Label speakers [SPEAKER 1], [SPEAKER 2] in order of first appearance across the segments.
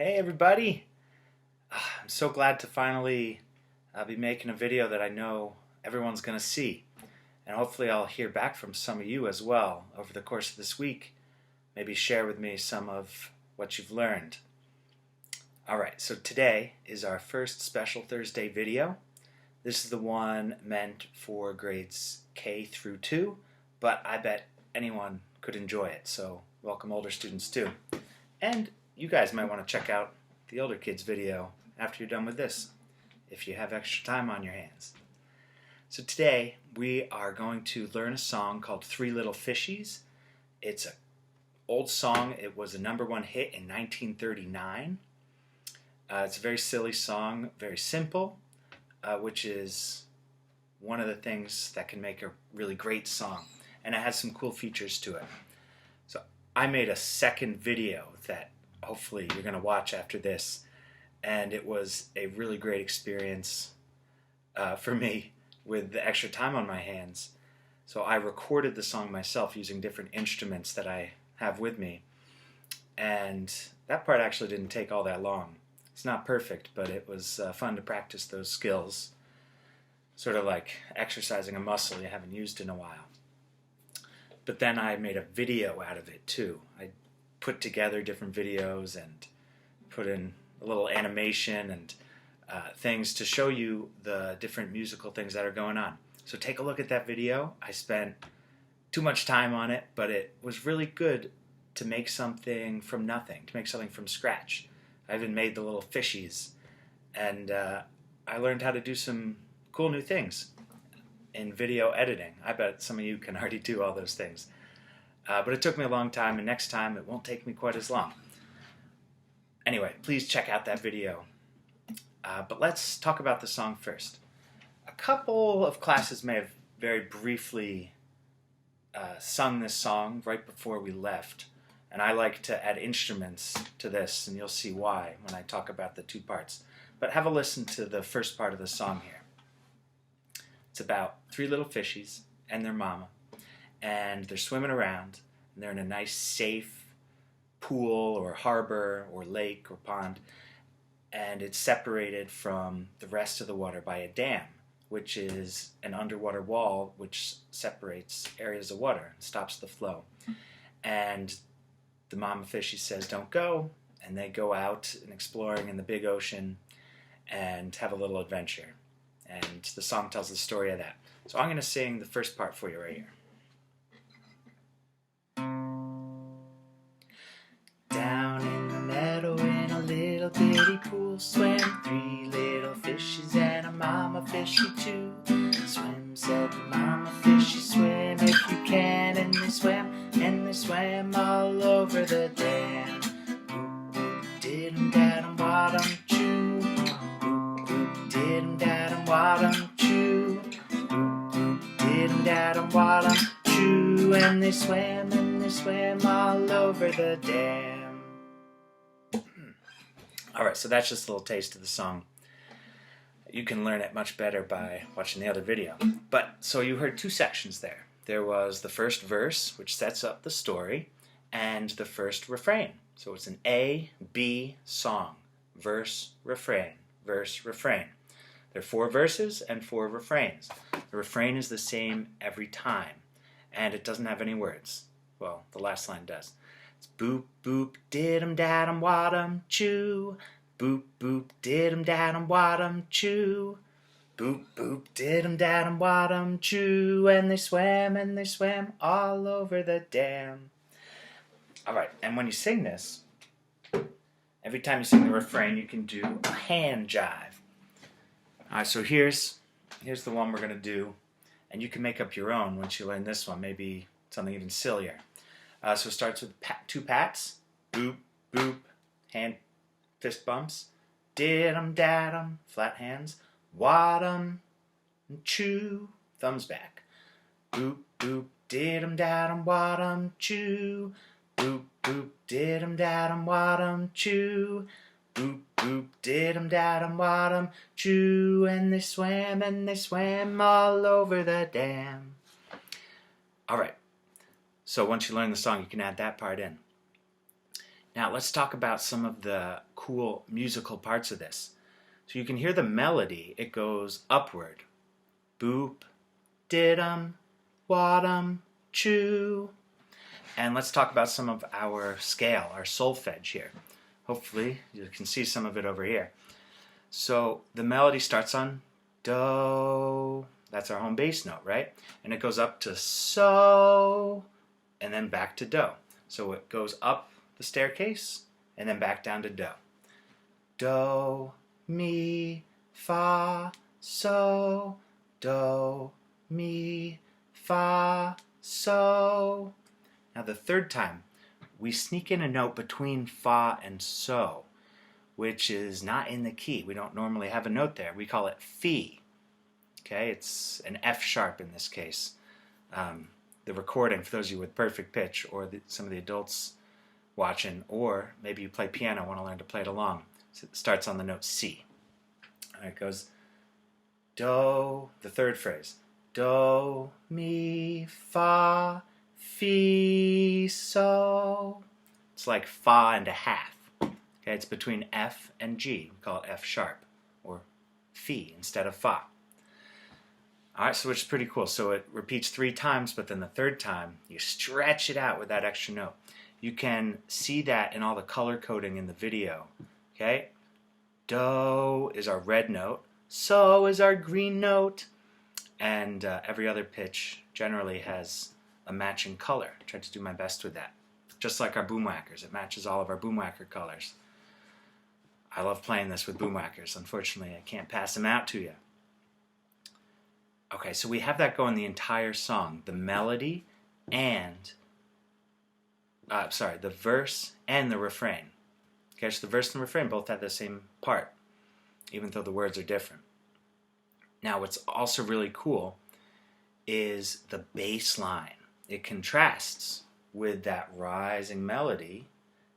[SPEAKER 1] Hey everybody! I'm so glad to finally be making a video that I know everyone's going to see. And hopefully I'll hear back from some of you as well over the course of this week. Maybe share with me some of what you've learned. Alright, so today is our first Special Thursday video. This is the one meant for grades K through 2, but I bet anyone could enjoy it, so welcome older students too. And you guys might want to check out the older kids video after you're done with this, if you have extra time on your hands. So today we are going to learn a song called Three Little Fishies. It's an old song. It was a #1 hit in 1939. It's a very silly song, very simple, which is one of the things that can make a really great song. And it has some cool features to it. So I made a second video that hopefully you're going to watch after this, and it was a really great experience for me with the extra time on my hands. So I recorded the song myself using different instruments that I have with me, and that part actually didn't take all that long. It's not perfect, but it was fun to practice those skills, sort of like exercising a muscle you haven't used in a while. But then I made a video out of it too. I put together different videos and put in a little animation and things to show you the different musical things that are going on. So take a look at that video. I spent too much time on it, but it was really good to make something from nothing, to make something from scratch. I even made the little fishies, and I learned how to do some cool new things in video editing. I bet some of you can already do all those things. But it took me a long time, and next time it won't take me quite as long. Anyway, please check out that video. But let's talk about the song first. A couple of classes may have very briefly sung this song right before we left. And I like to add instruments to this, and you'll see why when I talk about the two parts. But have a listen to the first part of the song here. It's about three little fishies and their mama. And they're swimming around, and they're in a nice, safe pool or harbor or lake or pond, and it's separated from the rest of the water by a dam, which is an underwater wall which separates areas of water and stops the flow. And the mama fishy says, "Don't go," and they go out and exploring in the big ocean and have a little adventure. And the song tells the story of that. So I'm going to sing the first part for you right here. Down in the meadow in a little bitty pool swam three little fishies and a mama fishy too. Swim, said the mama fishy, swim if you can. And they swam all over the dam. Did-em, dad-em, wad-em, choo. Did-em, dad-em, wad-em, choo. Did-em, dad-em, wad-em, choo. And they swam all over the dam. Alright, so that's just a little taste of the song. You can learn it much better by watching the other video. But, so you heard two sections there. There was the first verse, which sets up the story, and the first refrain. So it's an A, B song. Verse, refrain, verse, refrain. There are 4 verses and 4 refrains. The refrain is the same every time, and it doesn't have any words. Well, the last line does. It's boop, boop, did-em, dad-em, wad-em, choo. Boop, boop, did-em, dad-em, wad-em, choo. Boop, boop, did-em, dad-em, wad-em, choo. And they swam all over the dam. Alright, and when you sing this, every time you sing the refrain, you can do a hand jive. Alright, so here's the one we're going to do, and you can make up your own once you learn this one, maybe something even sillier. So it starts with 2 pats, boop, boop, hand, fist bumps, did-em, dad-em, flat hands, wad-em, choo, thumbs back, boop, boop, did-em, dad-em, wad-em, choo, boop, boop, did-em, dad-em, wad-em, choo, boop, boop, did-em, dad-em, wad-em, choo, and they swam all over the dam. Alright, so once you learn the song, you can add that part in. Now let's talk about some of the cool musical parts of this. So you can hear the melody. It goes upward. Boop, did-um, wad-um, chew. And let's talk about some of our scale, our solfege here. Hopefully you can see some of it over here. So the melody starts on do. That's our home bass note, right? And it goes up to so, and then back to do. So it goes up the staircase, and then back down to do. Do, mi, fa, so, do, mi, fa, so. Now the third time, we sneak in a note between fa and so, which is not in the key. We don't normally have a note there. We call it fi. Okay, it's an F sharp in this case. The recording, for those of you with perfect pitch, or some of the adults watching, or maybe you play piano, want to learn to play it along. So it starts on the note C. All right, it goes do, the third phrase, do, mi, fa, fi, so. It's like fa and a half. Okay, it's between F and G. We call it F sharp, or fi instead of fa. All right, so which is pretty cool. So it repeats 3 times, but then the third time, you stretch it out with that extra note. You can see that in all the color coding in the video. Okay, do is our red note, so is our green note, and every other pitch generally has a matching color. I tried to do my best with that. Just like our boomwhackers, it matches all of our boomwhacker colors. I love playing this with boomwhackers. Unfortunately, I can't pass them out to you. Okay, so we have that going the entire song, the melody and, the verse and the refrain. Okay, so the verse and the refrain both have the same part, even though the words are different. Now, what's also really cool is the bass line. It contrasts with that rising melody.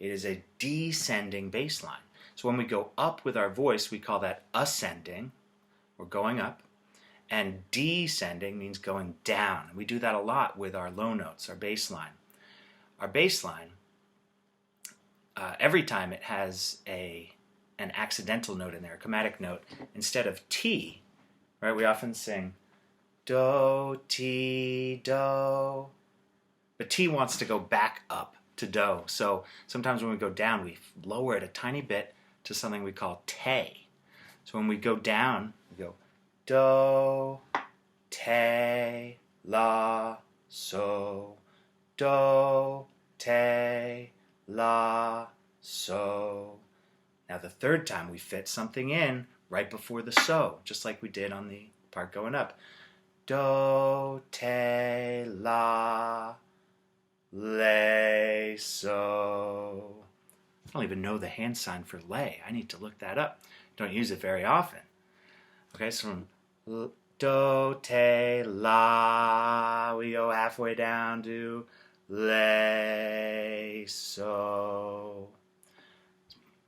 [SPEAKER 1] It is a descending bass line. So when we go up with our voice, we call that ascending. We're going up. And descending means going down. We do that a lot with our low notes, our bass line. Our bass line, every time it has an accidental note in there, a chromatic note, instead of T, right? We often sing do, T, do. But T wants to go back up to do. So sometimes when we go down, we lower it a tiny bit to something we call te. So when we go down, we go do, te, la, so. Do, te, la, so. Now the third time we fit something in right before the so, just like we did on the part going up. Do, te, la, lay, so. I don't even know the hand sign for lay. I need to look that up. Don't use it very often. Okay, so from do, te, la, we go halfway down to lay, so.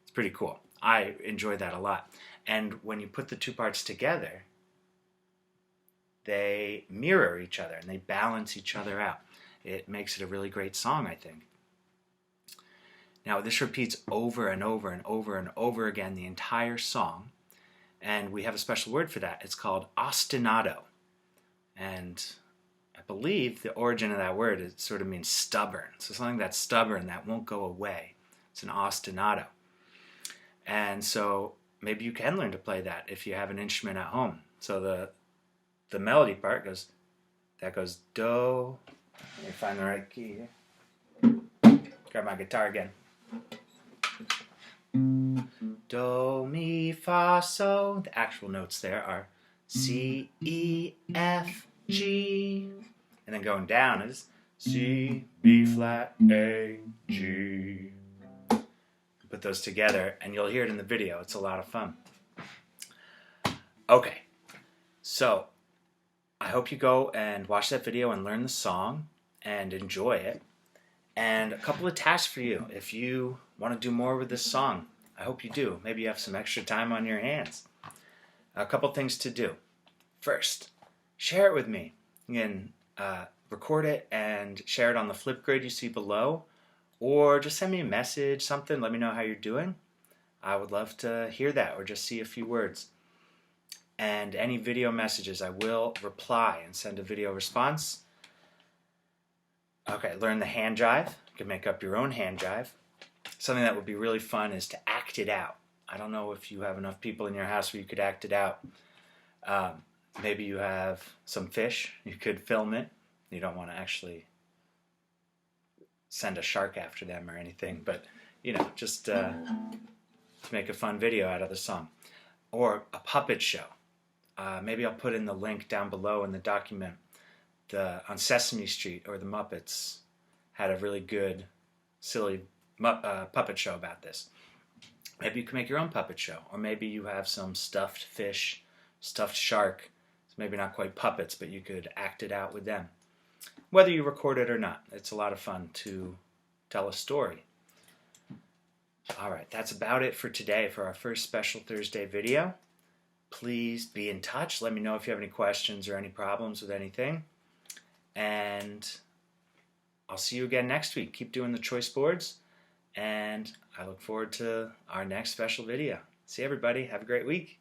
[SPEAKER 1] It's pretty cool. I enjoy that a lot. And when you put the two parts together, they mirror each other and they balance each other out. It makes it a really great song, I think. Now, this repeats over and over and over and over again the entire song. And we have a special word for that. It's called ostinato. And I believe the origin of that word, it sort of means stubborn. So something that's stubborn, that won't go away. It's an ostinato. And so maybe you can learn to play that if you have an instrument at home. So the melody part goes do. Let me find the right key here. Grab my guitar again. Do, mi, fa, so. The actual notes there are C, E, F, G. And then going down is C, B flat, A, G. Put those together and you'll hear it in the video. It's a lot of fun. Okay, so I hope you go and watch that video and learn the song and enjoy it. And a couple of tasks for you if you want to do more with this song. I hope you do. Maybe you have some extra time on your hands. A couple things to do. First, share it with me. You can record it and share it on the flip grid you see below, or just send me a message, something. Let me know how you're doing. I would love to hear that or just see a few words. And any video messages, I will reply and send a video response. Okay, learn the hand jive. You can make up your own hand jive. Something that would be really fun is to act it out. I don't know if you have enough people in your house where you could act it out. Maybe you have some fish. You could film it. You don't want to actually send a shark after them or anything, but just to make a fun video out of the song. Or a puppet show. Maybe I'll put in the link down below in the document. On Sesame Street or the Muppets had a really good, silly puppet show about this. Maybe you can make your own puppet show, or maybe you have some stuffed fish, stuffed shark. It's maybe not quite puppets, but you could act it out with them. Whether you record it or not, it's a lot of fun to tell a story. All right, that's about it for today for our first Special Thursday video. Please be in touch. Let me know if you have any questions or any problems with anything. And I'll see you again next week. Keep doing the choice boards, and I look forward to our next special video. See everybody. Have a great week.